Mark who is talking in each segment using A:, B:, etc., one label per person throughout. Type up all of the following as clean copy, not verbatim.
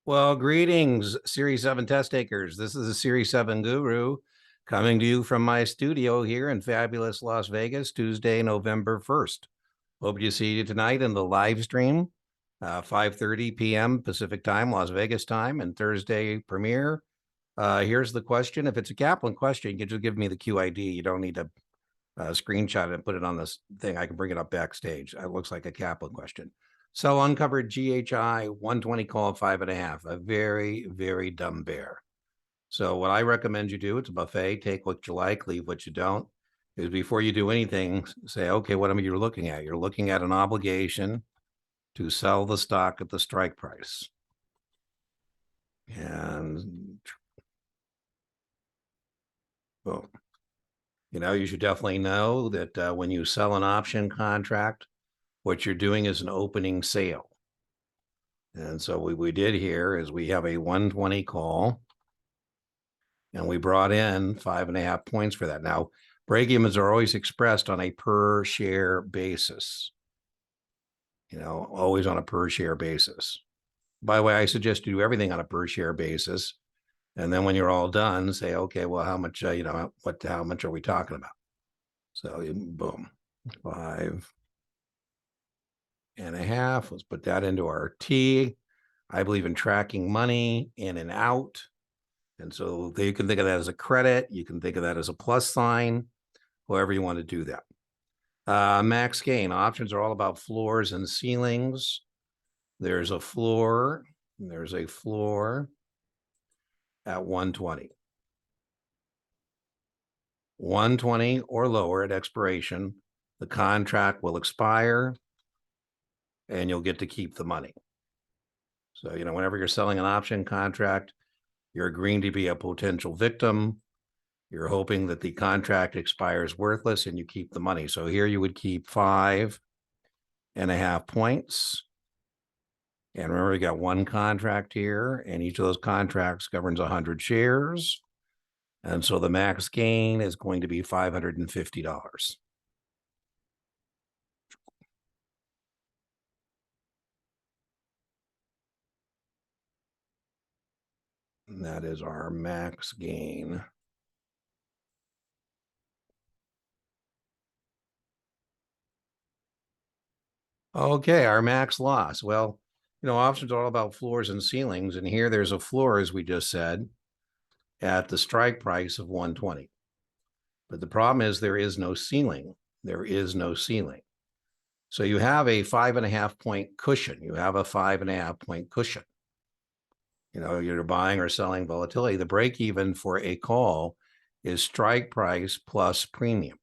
A: Well, greetings, Series 7 test takers. This is the Series 7 guru coming to you from my studio here in fabulous Las Vegas, Tuesday, November 1st. Hope to see you tonight in the live stream, 5:30 p.m. Pacific time, Las Vegas time, and Thursday premiere. Here's the question. If it's a Kaplan question, you can just give me the QID. You don't need to screenshot it and put it on this thing. I can bring it up backstage. It looks like a Kaplan question. So uncovered GHI 120 call 5.5, a very, very dumb bear. So what I recommend you do, it's a buffet, take what you like, leave what you don't, is before you do anything, say, okay, what am you looking at? You're looking at an obligation to sell the stock at the strike price. And boom. You should definitely know that when you sell an option contract, what you're doing is an opening sale. And so what we did here is we have a 120 call, and we brought in 5.5 points for that. Now, break-evens are always expressed on a per share basis, always on a per share basis. By the way, I suggest you do everything on a per share basis. And then when you're all done, say, okay, well, how much, how much are we talking about? So boom, 5.5. Let's put that into our T. I believe in tracking money in and out. And so you can think of that as a credit. You can think of that as a plus sign, however you want to do that. Max gain options are all about floors and ceilings. There's a floor. There's a floor at 120. 120 or lower at expiration, the contract will expire and you'll get to keep the money. So, whenever you're selling an option contract, you're agreeing to be a potential victim. You're hoping that the contract expires worthless and you keep the money. So here you would keep 5.5 points. And remember, we got one contract here, and each of those contracts governs 100 shares. And so the max gain is going to be $550. And that is our max gain. Okay, our max loss. Well, options are all about floors and ceilings. And here there's a floor, as we just said, at the strike price of 120. But the problem is there is no ceiling. There is no ceiling. So you have a 5.5 point cushion. You have a 5.5 point cushion. You're buying or selling volatility. The break even for a call is strike price plus premium.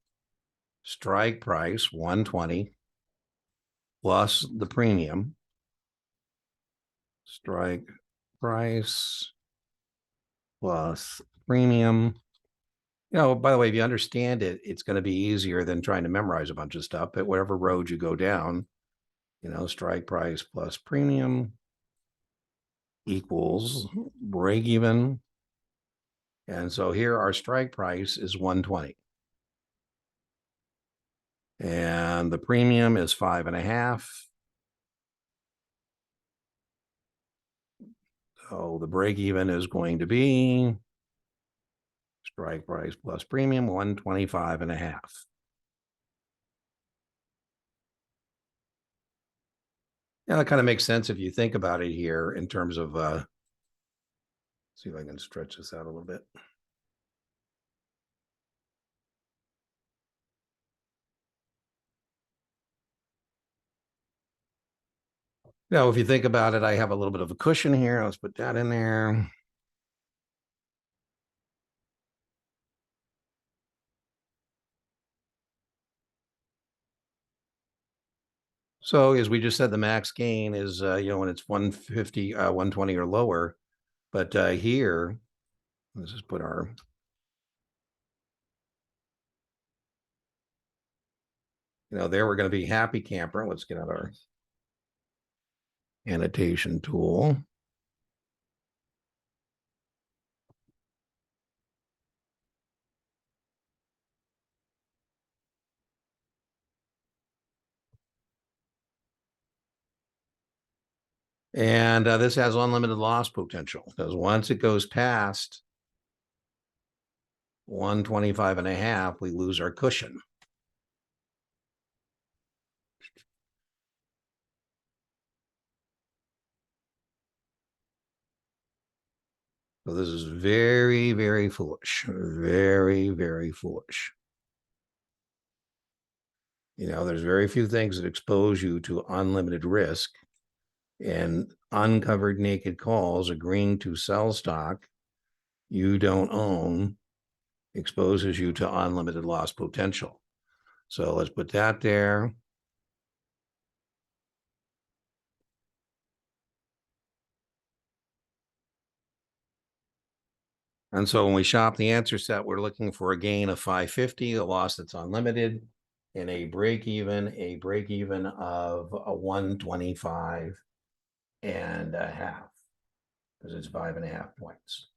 A: Strike price 120 plus the premium. Strike price plus premium. By the way, if you understand it, it's going to be easier than trying to memorize a bunch of stuff. But whatever road you go down, strike price plus premium equals break even. And so here our strike price is 120. And the premium is 5.5. So the break even is going to be strike price plus premium 125.5. Yeah, that kind of makes sense if you think about it here in terms of, see if I can stretch this out a little bit. Now, if you think about it, I have a little bit of a cushion here. Let's put that in there. So as we just said, the max gain is, when it's 150, 120 or lower. But here, let's just put our, there we're going to be happy camper. Let's get out our annotation tool. And this has unlimited loss potential because once it goes past 125.5, we lose our cushion. So this is very, very foolish. Very, very foolish. You know, there's very few things that expose you to unlimited risk, and uncovered naked calls agreeing to sell stock you don't own exposes you to unlimited loss potential. So let's put that there. And so when we shop the answer set, we're looking for a gain of 550, a loss that's unlimited, and a break even of a 125.5, because it's 5.5 points.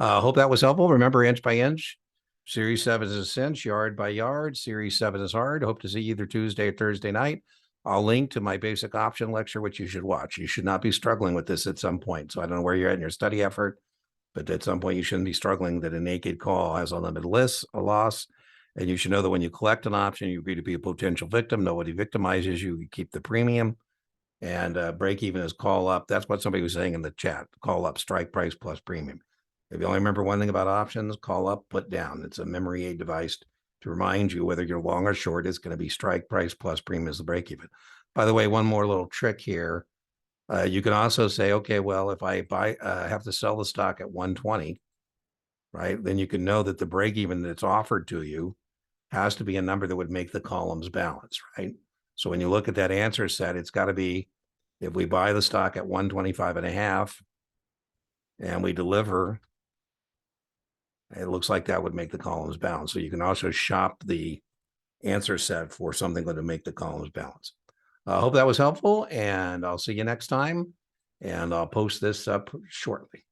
A: Hope that was helpful. Remember, inch by inch. Series 7 is a cinch, yard by yard. Series 7 is hard. Hope to see you either Tuesday or Thursday night. I'll link to my basic option lecture, which you should watch. You should not be struggling with this at some point. So I don't know where you're at in your study effort, but at some point you shouldn't be struggling that a naked call has unlimited loss. And you should know that when you collect an option, you agree to be a potential victim. Nobody victimizes you. You keep the premium. And break even is call up. That's what somebody was saying in the chat. Call up, strike price plus premium. If you only remember one thing about options, call up, put down. It's a memory aid device to remind you whether you're long or short. It's going to be strike price plus premium is the break even. By the way, one more little trick here. You can also say, okay, well, if I have to sell the stock at 120, right, then you can know that the break even that's offered to you has to be a number that would make the columns balance, right? So when you look at that answer set, it's got to be, if we buy the stock at 125.5 and we deliver, it looks like that would make the columns balance. So you can also shop the answer set for something that would make the columns balance. I hope that was helpful, and I'll see you next time, and I'll post this up shortly.